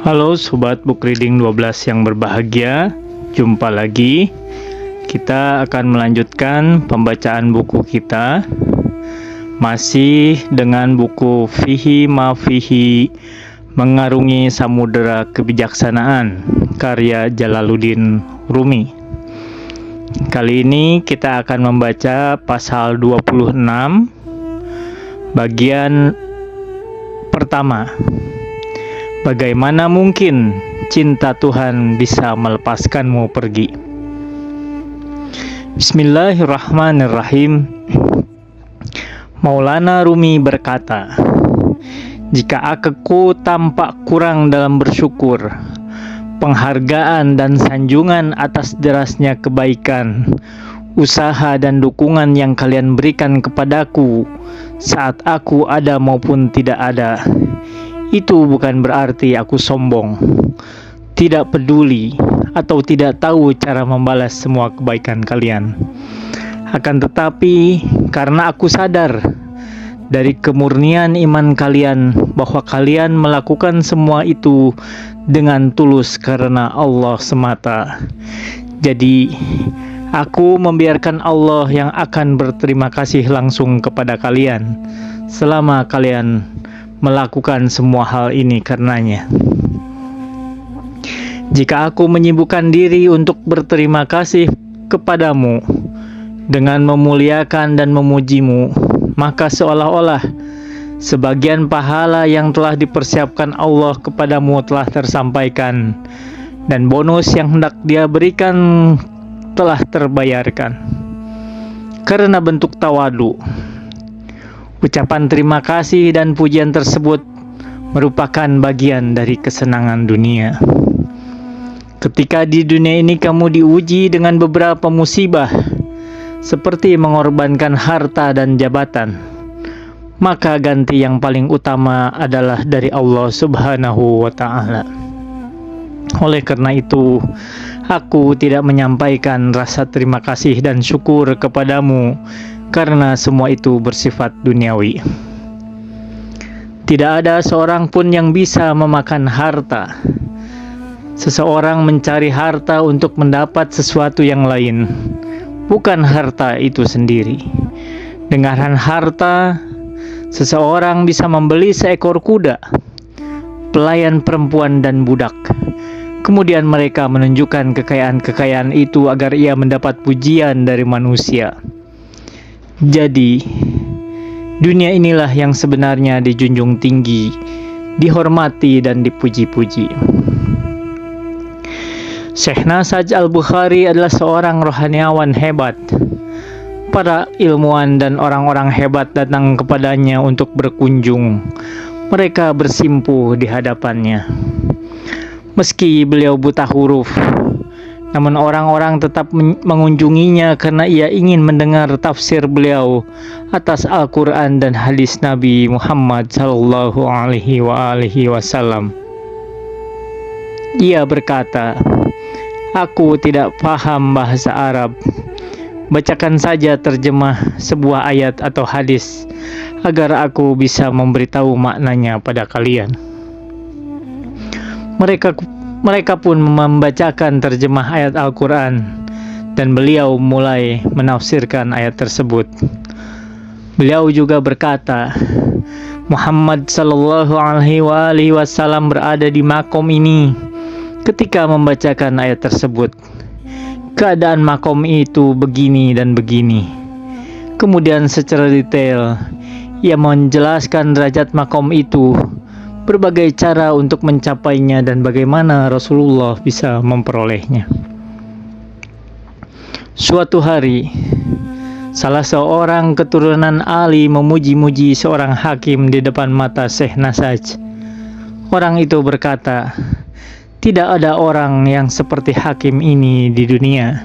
Halo Sobat Book Reading 12 yang berbahagia. Jumpa lagi. Kita akan melanjutkan pembacaan buku kita. Masih dengan buku Fihi Ma Fihi, Mengarungi Samudera Kebijaksanaan, karya Jalaluddin Rumi. Kali ini kita akan membaca pasal 26, bagian pertama. Bagaimana mungkin cinta Tuhan bisa melepaskanmu pergi? Bismillahirrahmanirrahim. Maulana Rumi berkata, jika aku tampak kurang dalam bersyukur, penghargaan dan sanjungan atas derasnya kebaikan, usaha dan dukungan yang kalian berikan kepadaku saat aku ada maupun tidak ada, itu bukan berarti aku sombong, tidak peduli, atau tidak tahu cara membalas semua kebaikan kalian. Akan tetapi, karena aku sadar dari kemurnian iman kalian bahwa kalian melakukan semua itu dengan tulus karena Allah semata. Jadi, aku membiarkan Allah yang akan berterima kasih langsung kepada kalian selama kalian melakukan semua hal ini karenanya. Jika aku menyibukkan diri untuk berterima kasih kepadamu dengan memuliakan dan memujimu, maka seolah-olah sebagian pahala yang telah dipersiapkan Allah kepadamu telah tersampaikan, dan bonus yang hendak Dia berikan telah terbayarkan. Karena bentuk tawadu, ucapan terima kasih dan pujian tersebut merupakan bagian dari kesenangan dunia. Ketika di dunia ini kamu diuji dengan beberapa musibah, seperti mengorbankan harta dan jabatan, maka ganti yang paling utama adalah dari Allah Subhanahu wa Ta'ala. Oleh karena itu, aku tidak menyampaikan rasa terima kasih dan syukur kepadamu karena semua itu bersifat duniawi. Tidak ada seorang pun yang bisa memakan harta. Seseorang mencari harta untuk mendapat sesuatu yang lain, bukan harta itu sendiri. Dengan harta, seseorang bisa membeli seekor kuda, pelayan perempuan dan budak. Kemudian mereka menunjukkan kekayaan-kekayaan itu agar ia mendapat pujian dari manusia. Jadi, dunia inilah yang sebenarnya dijunjung tinggi, dihormati dan dipuji-puji. Syekh Nasaj Al-Bukhari adalah seorang rohaniawan hebat. Para ilmuwan dan orang-orang hebat datang kepadanya untuk berkunjung. Mereka bersimpuh di hadapannya. Meski beliau buta huruf, namun orang-orang tetap mengunjunginya karena ia ingin mendengar tafsir beliau atas Al-Quran dan hadis Nabi Muhammad sallallahu alaihi wasallam. Ia berkata, aku tidak paham bahasa Arab. Bacakan saja terjemah sebuah ayat atau hadis agar aku bisa memberitahu maknanya pada kalian. Mereka pun membacakan terjemah ayat Al-Quran dan beliau mulai menafsirkan ayat tersebut. Beliau juga berkata, Muhammad sallallahu alaihi wasallam berada di makom ini ketika membacakan ayat tersebut. Keadaan makom itu begini dan begini. Kemudian secara detail ia menjelaskan derajat makom itu, berbagai cara untuk mencapainya dan bagaimana Rasulullah bisa memperolehnya. Suatu hari, salah seorang keturunan Ali memuji-muji seorang hakim di depan mata Syekh Nasaj. Orang itu berkata, tidak ada orang yang seperti hakim ini di dunia.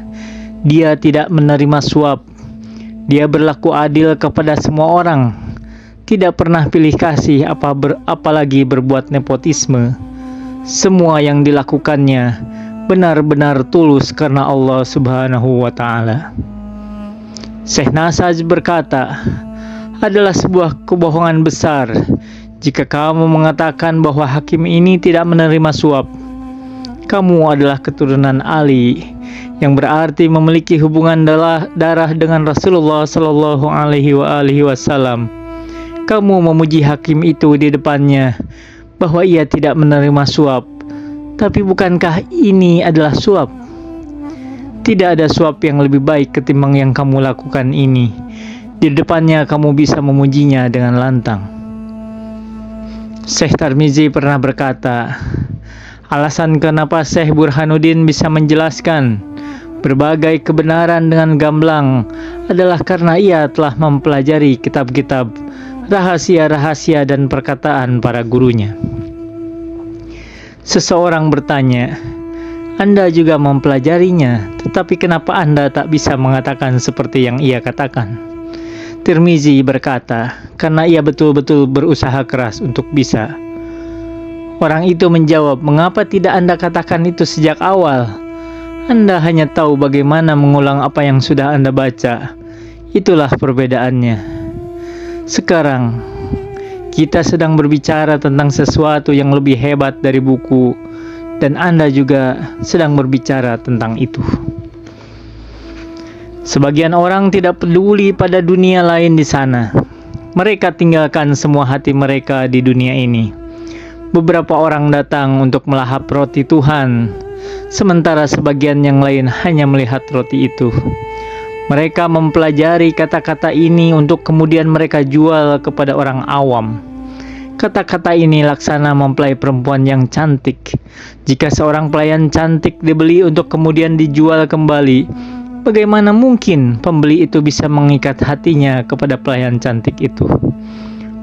Dia tidak menerima suap. Dia berlaku adil kepada semua orang. Tidak pernah pilih kasih apalagi berbuat nepotisme. Semua yang dilakukannya benar-benar tulus karena Allah Subhanahu wa Ta'ala. Syekh Nasaj berkata, adalah sebuah kebohongan besar Jika kamu mengatakan bahwa hakim ini tidak menerima suap, kamu adalah keturunan Ali, yang berarti memiliki hubungan darah dengan Rasulullah Shallallahu Alaihi Wasallam. Kamu memuji hakim itu di depannya bahwa ia tidak menerima suap. Tapi bukankah ini adalah suap? Tidak ada suap yang lebih baik ketimbang yang kamu lakukan ini. Di depannya kamu bisa memujinya dengan lantang. Syekh Tirmizi pernah berkata, alasan kenapa Syekh Burhanuddin bisa menjelaskan berbagai kebenaran dengan gamblang adalah karena ia telah mempelajari kitab-kitab, rahasia-rahasia dan perkataan para gurunya. Seseorang bertanya, Anda juga mempelajarinya, tetapi kenapa Anda tak bisa mengatakan seperti yang ia katakan? Tirmizi berkata, karena ia betul-betul berusaha keras untuk bisa. Orang itu menjawab, mengapa tidak Anda katakan itu sejak awal? Anda hanya tahu bagaimana mengulang apa yang sudah Anda baca. Itulah perbedaannya. Sekarang, kita sedang berbicara tentang sesuatu yang lebih hebat dari buku, dan Anda juga sedang berbicara tentang itu. Sebagian orang tidak peduli pada dunia lain di sana. Mereka tinggalkan semua hati mereka di dunia ini. Beberapa orang datang untuk melahap roti Tuhan, sementara sebagian yang lain hanya melihat roti itu. Mereka mempelajari kata-kata ini untuk kemudian mereka jual kepada orang awam. Kata-kata ini laksana mempelai perempuan yang cantik. Jika seorang pelayan cantik dibeli untuk kemudian dijual kembali, bagaimana mungkin pembeli itu bisa mengikat hatinya kepada pelayan cantik itu?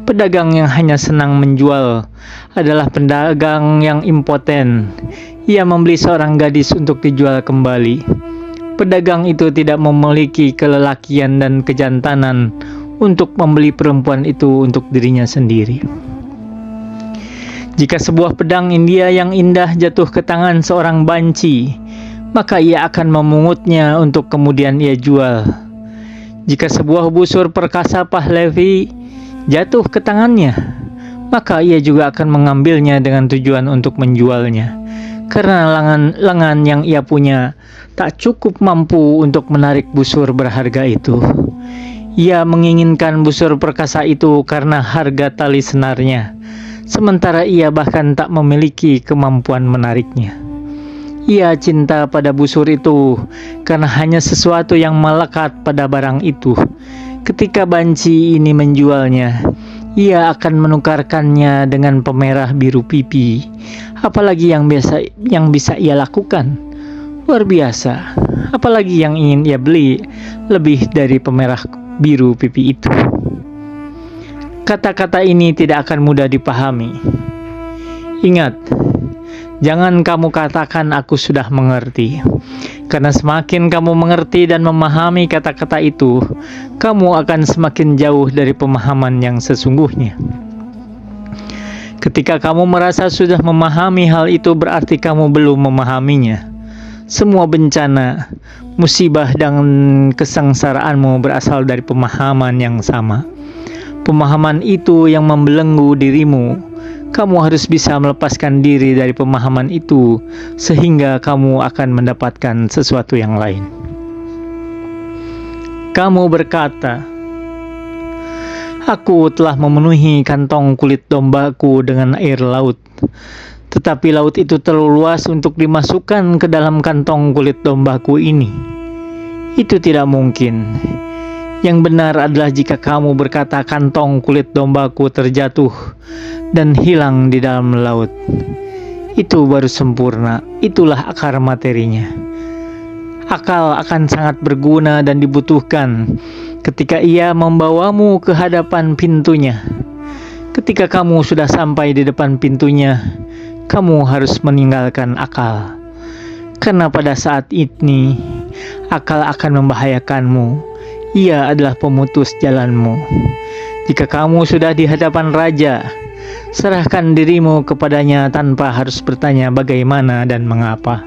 Pedagang yang hanya senang menjual adalah pedagang yang impoten. Ia membeli seorang gadis untuk dijual kembali. Pedagang itu tidak memiliki kelelakian dan kejantanan untuk membeli perempuan itu untuk dirinya sendiri. Jika sebuah pedang India yang indah jatuh ke tangan seorang banci, maka ia akan memungutnya untuk kemudian ia jual. Jika sebuah busur perkasa Pahlavi jatuh ke tangannya, maka ia juga akan mengambilnya dengan tujuan untuk menjualnya. Karena lengan yang ia punya tak cukup mampu untuk menarik busur berharga itu. Ia menginginkan busur perkasa itu karena harga tali senarnya, sementara ia bahkan tak memiliki kemampuan menariknya. Ia cinta pada busur itu karena hanya sesuatu yang melekat pada barang itu. Ketika banci ini menjualnya, ia akan menukarkannya dengan pemerah biru pipi. Apalagi yang bisa ia lakukan? Luar biasa. Apalagi yang ingin ia beli lebih dari pemerah biru pipi itu? Kata-kata ini tidak akan mudah dipahami. Ingat, jangan kamu katakan aku sudah mengerti. Karena semakin kamu mengerti dan memahami kata-kata itu, kamu akan semakin jauh dari pemahaman yang sesungguhnya. Ketika kamu merasa sudah memahami hal itu, berarti kamu belum memahaminya. Semua bencana, musibah, dan kesengsaraanmu berasal dari pemahaman yang sama. Pemahaman itu yang membelenggu dirimu. Kamu harus bisa melepaskan diri dari pemahaman itu, sehingga kamu akan mendapatkan sesuatu yang lain. Kamu berkata, aku telah memenuhi kantong kulit dombaku dengan air laut. Tetapi laut itu terlalu luas untuk dimasukkan ke dalam kantong kulit dombaku ini. Itu tidak mungkin. Yang benar adalah jika kamu berkata kantong kulit dombaku terjatuh dan hilang di dalam laut. Itu baru sempurna. Itulah akar materinya. Akal akan sangat berguna dan dibutuhkan ketika ia membawamu ke hadapan pintunya. Ketika kamu sudah sampai di depan pintunya, kamu harus meninggalkan akal. Karena pada saat ini, akal akan membahayakanmu. Ia adalah pemutus jalanmu. Jika kamu sudah di hadapan raja, serahkan dirimu kepadanya tanpa harus bertanya bagaimana dan mengapa.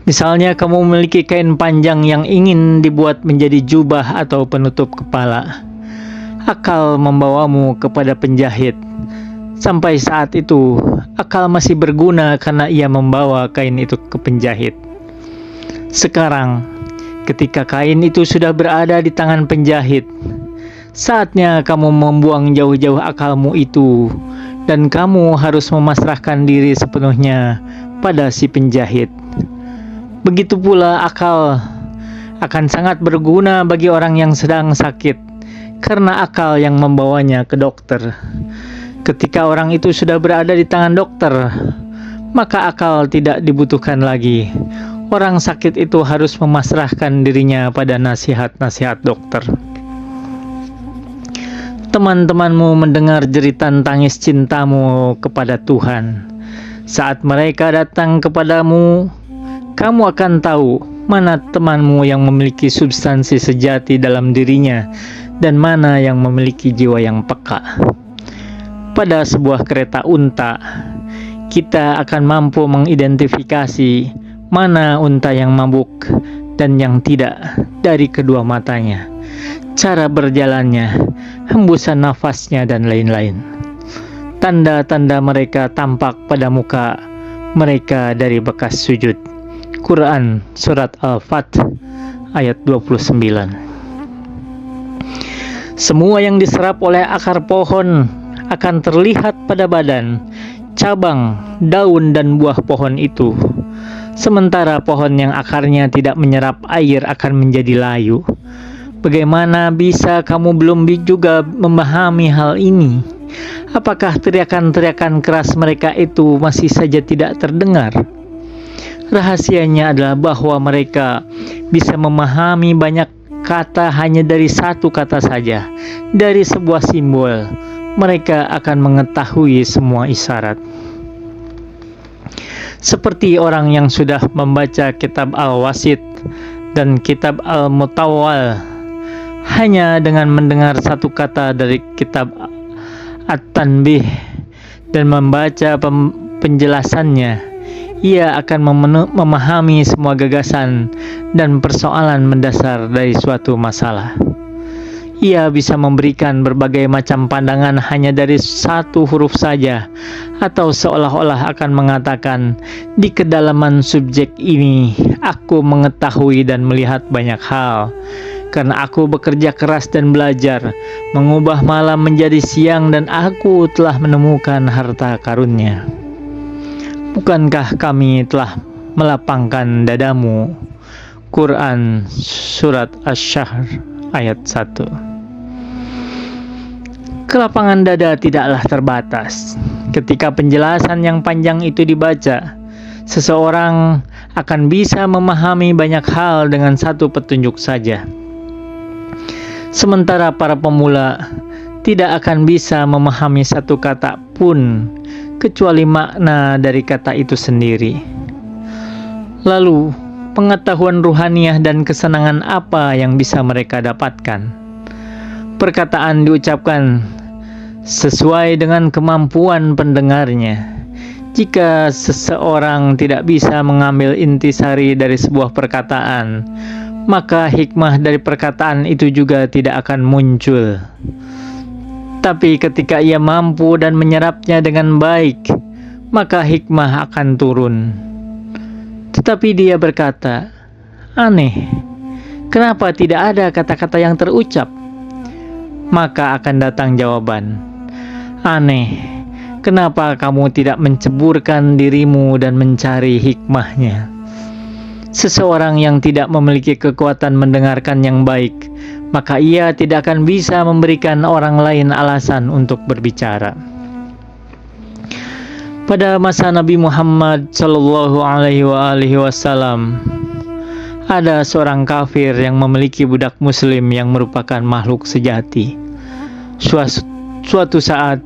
Misalnya kamu memiliki kain panjang yang ingin dibuat menjadi jubah atau penutup kepala. akal membawamu kepada penjahit. Sampai saat itu, akal masih berguna karena ia membawa kain itu ke penjahit. Sekarang, ketika kain itu sudah berada di tangan penjahit, saatnya kamu membuang jauh-jauh akalmu itu, dan kamu harus memasrahkan diri sepenuhnya pada si penjahit. Begitu pula akal akan sangat berguna bagi orang yang sedang sakit, karena akal yang membawanya ke dokter. Ketika orang itu sudah berada di tangan dokter, maka akal tidak dibutuhkan lagi. Orang sakit itu harus memasrahkan dirinya pada nasihat-nasihat dokter. Teman-temanmu mendengar jeritan tangis cintamu kepada Tuhan. Saat mereka datang kepadamu, kamu akan tahu mana temanmu yang memiliki substansi sejati dalam dirinya dan mana yang memiliki jiwa yang peka. Pada sebuah kereta unta, kita akan mampu mengidentifikasi mana unta yang mabuk dan yang tidak dari kedua matanya, cara berjalannya, hembusan nafasnya, dan lain-lain. Tanda-tanda mereka tampak pada muka mereka dari bekas sujud. Quran Surat Al-Fat ayat 29. Semua yang diserap oleh akar pohon akan terlihat pada badan, cabang, daun, dan buah pohon itu. Sementara pohon yang akarnya tidak menyerap air akan menjadi layu. Bagaimana bisa kamu belum juga memahami hal ini? Apakah teriakan-teriakan keras mereka itu masih saja tidak terdengar? Rahasianya adalah bahwa mereka bisa memahami banyak kata hanya dari satu kata saja, dari sebuah simbol. Mereka akan mengetahui semua isyarat. Seperti orang yang sudah membaca kitab Al-Wasit dan kitab Al-Mutawwal, hanya dengan mendengar satu kata dari kitab At-Tanbih dan membaca penjelasannya, ia akan memahami semua gagasan dan persoalan mendasar dari suatu masalah. Ia bisa memberikan berbagai macam pandangan hanya dari satu huruf saja, atau seolah-olah akan mengatakan, di kedalaman subjek ini aku mengetahui dan melihat banyak hal, karena aku bekerja keras dan belajar, mengubah malam menjadi siang, dan aku telah menemukan harta karunnya. Bukankah kami telah melapangkan dadamu? Quran Surat Asy-Syahr ayat 1. Kelapangan dada tidaklah terbatas. Ketika penjelasan yang panjang itu dibaca, seseorang akan bisa memahami banyak hal dengan satu petunjuk saja. Sementara para pemula tidak akan bisa memahami satu kata pun, kecuali makna dari kata itu sendiri. Lalu, pengetahuan ruhaniah dan kesenangan apa yang bisa mereka dapatkan? Perkataan diucapkan sesuai dengan kemampuan pendengarnya. Jika seseorang tidak bisa mengambil intisari dari sebuah perkataan, maka hikmah dari perkataan itu juga tidak akan muncul. Tapi ketika ia mampu dan menyerapnya dengan baik, maka hikmah akan turun. Tetapi dia berkata, aneh, kenapa tidak ada kata-kata yang terucap? Maka akan datang jawaban, aneh, kenapa kamu tidak menceburkan dirimu dan mencari hikmahnya? Seseorang yang tidak memiliki kekuatan mendengarkan yang baik, maka ia tidak akan bisa memberikan orang lain alasan untuk berbicara. Pada masa Nabi Muhammad SAW, ada seorang kafir yang memiliki budak muslim yang merupakan makhluk sejati. Suatu saat,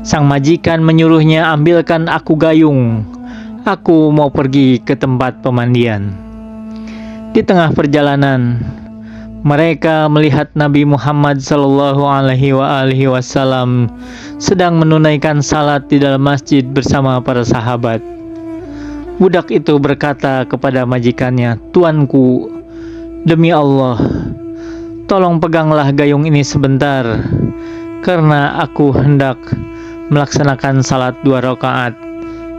sang majikan menyuruhnya, ambilkan aku gayung, aku mau pergi ke tempat pemandian. Di tengah perjalanan, mereka melihat Nabi Muhammad SAW sedang menunaikan salat di dalam masjid bersama para sahabat. Budak itu berkata kepada majikannya, "Tuanku, demi Allah, tolong peganglah gayung ini sebentar, karena aku hendak melaksanakan salat 2 rakaat.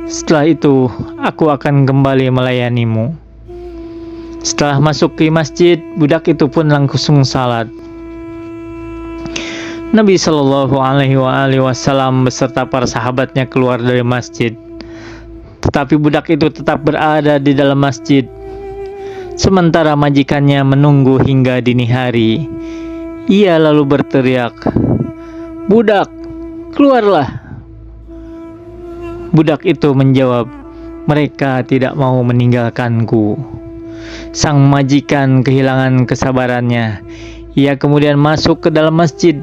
Setelah itu, aku akan kembali melayanimu. Setelah masuk ke masjid, budak itu pun langsung salat. Nabi Shallallahu Alaihi Wasallam beserta para sahabatnya keluar dari masjid, tetapi budak itu tetap berada di dalam masjid. Sementara majikannya menunggu hingga dini hari. Ia lalu berteriak, "Budak, keluarlah!" Budak itu menjawab, "Mereka tidak mau meninggalkanku." Sang majikan kehilangan kesabarannya. Ia kemudian masuk ke dalam masjid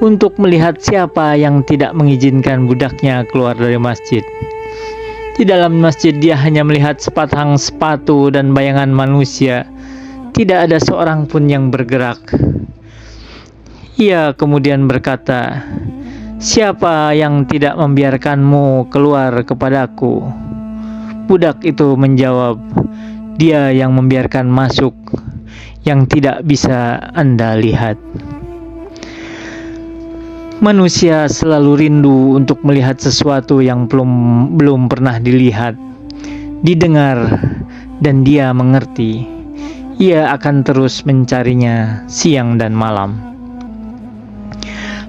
untuk melihat siapa yang tidak mengizinkan budaknya keluar dari masjid. Di dalam masjid dia hanya melihat sepasang sepatu dan bayangan manusia. Tidak ada seorang pun yang bergerak. Ia kemudian berkata, "Siapa yang tidak membiarkanmu keluar kepadaku?" Budak itu menjawab, "Dia yang membiarkan masuk, yang tidak bisa Anda lihat." Manusia selalu rindu untuk melihat sesuatu yang belum pernah dilihat, didengar, dan dia mengerti. Ia akan terus mencarinya siang dan malam.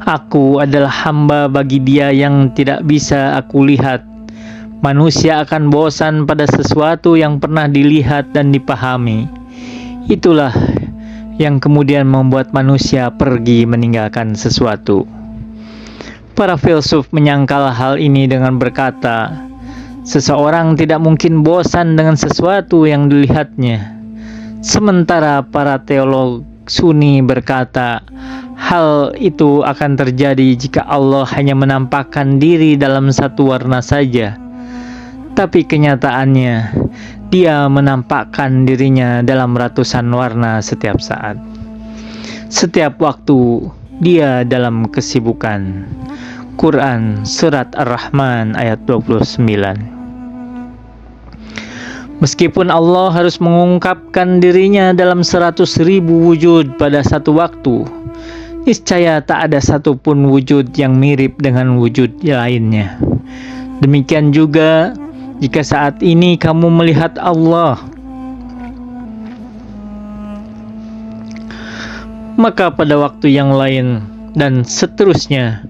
Aku adalah hamba bagi Dia yang tidak bisa aku lihat. Manusia akan bosan pada sesuatu yang pernah dilihat dan dipahami. Itulah yang kemudian membuat manusia pergi meninggalkan sesuatu. Para filsuf menyangkal hal ini dengan berkata, seseorang tidak mungkin bosan dengan sesuatu yang dilihatnya. Sementara para teolog Sunni berkata, hal itu akan terjadi jika Allah hanya menampakkan diri dalam satu warna saja. Tapi kenyataannya, Dia menampakkan dirinya dalam ratusan warna setiap saat. Setiap waktu, Dia dalam kesibukan. Quran Surat Ar-Rahman ayat 29. Meskipun Allah harus mengungkapkan dirinya dalam 100.000 wujud pada satu waktu, niscaya tak ada satupun wujud yang mirip dengan wujud lainnya. Demikian juga jika saat ini kamu melihat Allah, maka pada waktu yang lain dan seterusnya,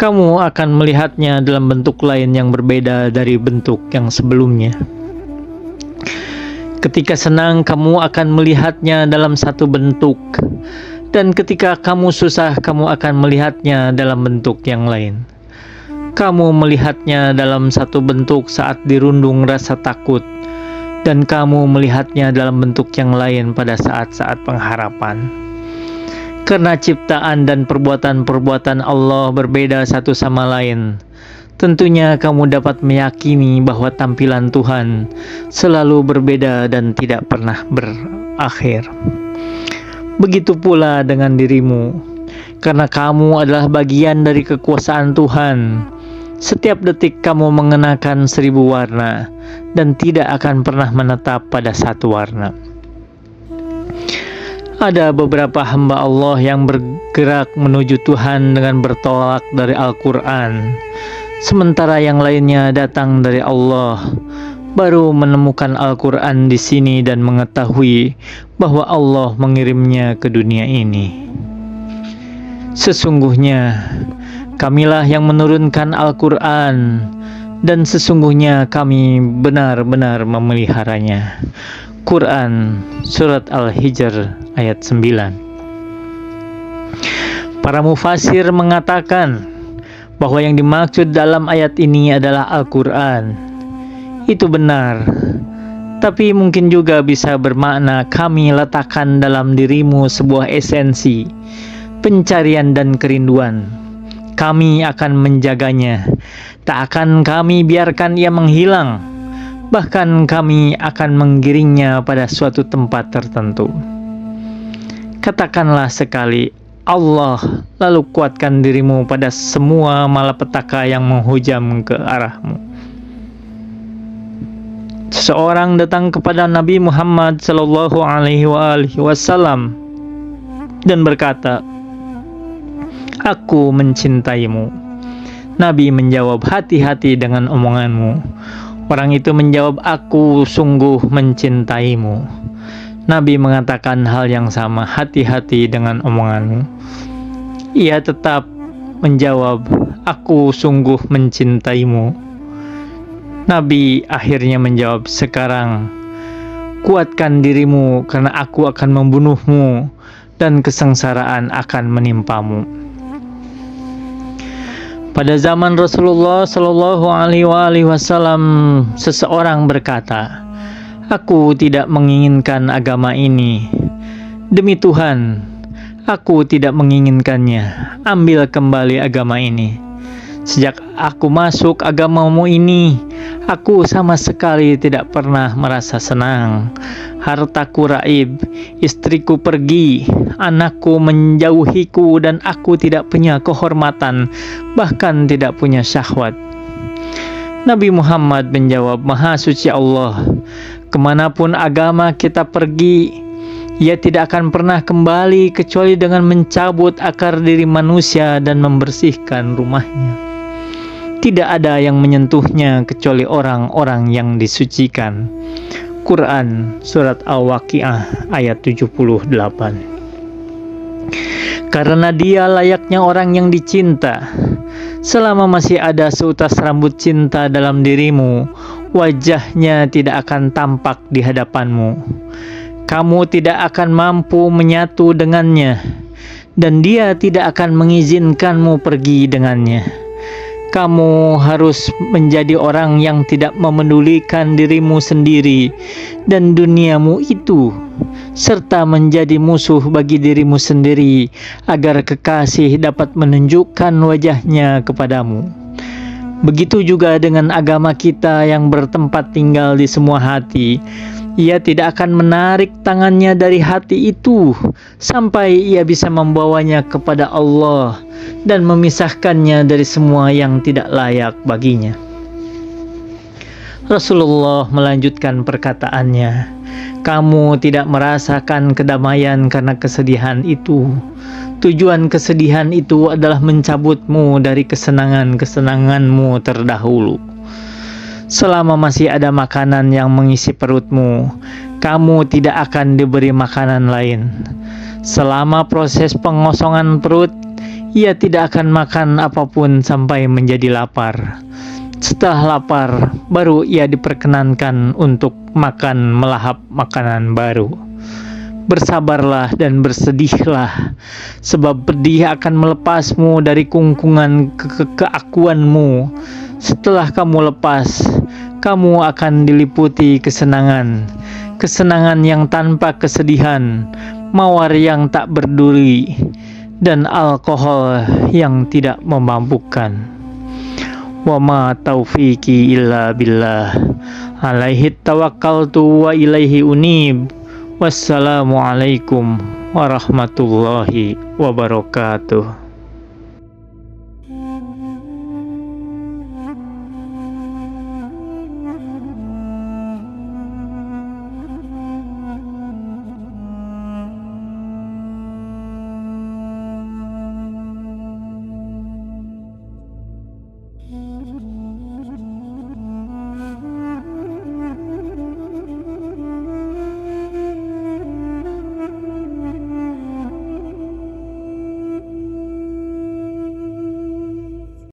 kamu akan melihatnya dalam bentuk lain yang berbeda dari bentuk yang sebelumnya. Ketika senang, kamu akan melihatnya dalam satu bentuk, dan ketika kamu susah, kamu akan melihatnya dalam bentuk yang lain. Kamu melihatnya dalam satu bentuk saat dirundung rasa takut, dan kamu melihatnya dalam bentuk yang lain pada saat-saat pengharapan. Karena ciptaan dan perbuatan-perbuatan Allah berbeda satu sama lain, tentunya kamu dapat meyakini bahwa tampilan Tuhan selalu berbeda dan tidak pernah berakhir. Begitu pula dengan dirimu, karena kamu adalah bagian dari kekuasaan Tuhan. Setiap detik kamu mengenakan 1000 warna dan tidak akan pernah menetap pada satu warna. Ada beberapa hamba Allah yang bergerak menuju Tuhan dengan bertolak dari Al-Quran, sementara yang lainnya datang dari Allah, baru menemukan Al-Quran di sini dan mengetahui bahwa Allah mengirimnya ke dunia ini. Sesungguhnya, Kamilah yang menurunkan Al-Quran, dan sesungguhnya kami benar-benar memeliharanya. Quran Surat Al-Hijr ayat 9. Para mufasir mengatakan bahwa yang dimaksud dalam ayat ini adalah Al-Quran. Itu benar, tapi mungkin juga bisa bermakna kami letakkan dalam dirimu sebuah esensi, pencarian dan kerinduan. Kami akan menjaganya, tak akan kami biarkan ia menghilang. Bahkan kami akan menggiringnya pada suatu tempat tertentu. Katakanlah sekali, Allah, lalu kuatkan dirimu pada semua malapetaka yang menghujam ke arahmu. Seseorang datang kepada Nabi Muhammad Sallallahu Alaihi Wasallam dan berkata, "Aku mencintaimu." Nabi menjawab, "Hati-hati dengan omonganmu." Orang itu menjawab, "Aku sungguh mencintaimu." Nabi mengatakan hal yang sama, "Hati-hati dengan omonganmu." Ia tetap menjawab, "Aku sungguh mencintaimu." Nabi akhirnya menjawab, "Sekarang kuatkan dirimu karena aku akan membunuhmu dan kesengsaraan akan menimpamu." Pada zaman Rasulullah Shallallahu Alaihi Wasallam, seseorang berkata, "Aku tidak menginginkan agama ini. Demi Tuhan, aku tidak menginginkannya. Ambil kembali agama ini. Sejak aku masuk agamamu ini, aku sama sekali tidak pernah merasa senang. Hartaku raib, istriku pergi, anakku menjauhiku, dan aku tidak punya kehormatan, bahkan tidak punya syahwat." Nabi Muhammad menjawab, "Maha suci Allah, kemanapun agama kita pergi, ia tidak akan pernah kembali kecuali dengan mencabut akar diri manusia dan membersihkan rumahnya. Tidak ada yang menyentuhnya kecuali orang-orang yang disucikan." Quran Surat Al-Waqiah ayat 78. Karena dia layaknya orang yang dicinta. Selama masih ada seutas rambut cinta dalam dirimu, wajahnya tidak akan tampak di hadapanmu. Kamu tidak akan mampu menyatu dengannya, dan dia tidak akan mengizinkanmu pergi dengannya. Kamu harus menjadi orang yang tidak memedulikan dirimu sendiri dan duniamu itu, serta menjadi musuh bagi dirimu sendiri, agar kekasih dapat menunjukkan wajahnya kepadamu. Begitu juga dengan agama kita yang bertempat tinggal di semua hati. Ia tidak akan menarik tangannya dari hati itu sampai ia bisa membawanya kepada Allah dan memisahkannya dari semua yang tidak layak baginya. Rasulullah melanjutkan perkataannya, "Kamu tidak merasakan kedamaian karena kesedihan itu. Tujuan kesedihan itu adalah mencabutmu dari kesenangan-kesenanganmu terdahulu. Selama masih ada makanan yang mengisi perutmu, kamu tidak akan diberi makanan lain. Selama proses pengosongan perut, ia tidak akan makan apapun sampai menjadi lapar. Setelah lapar, baru ia diperkenankan untuk makan melahap makanan baru. Bersabarlah dan bersedihlah, sebab pedih akan melepasmu dari kungkungan keakuanmu. Setelah kamu lepas, kamu akan diliputi kesenangan, kesenangan yang tanpa kesedihan, mawar yang tak berduri, dan alkohol yang tidak memabukkan. Wa ma taufiqi illa billah. Alaihi tawakkaltu wa ilaihi unib. Wassalamualaikum warahmatullahi wabarakatuh."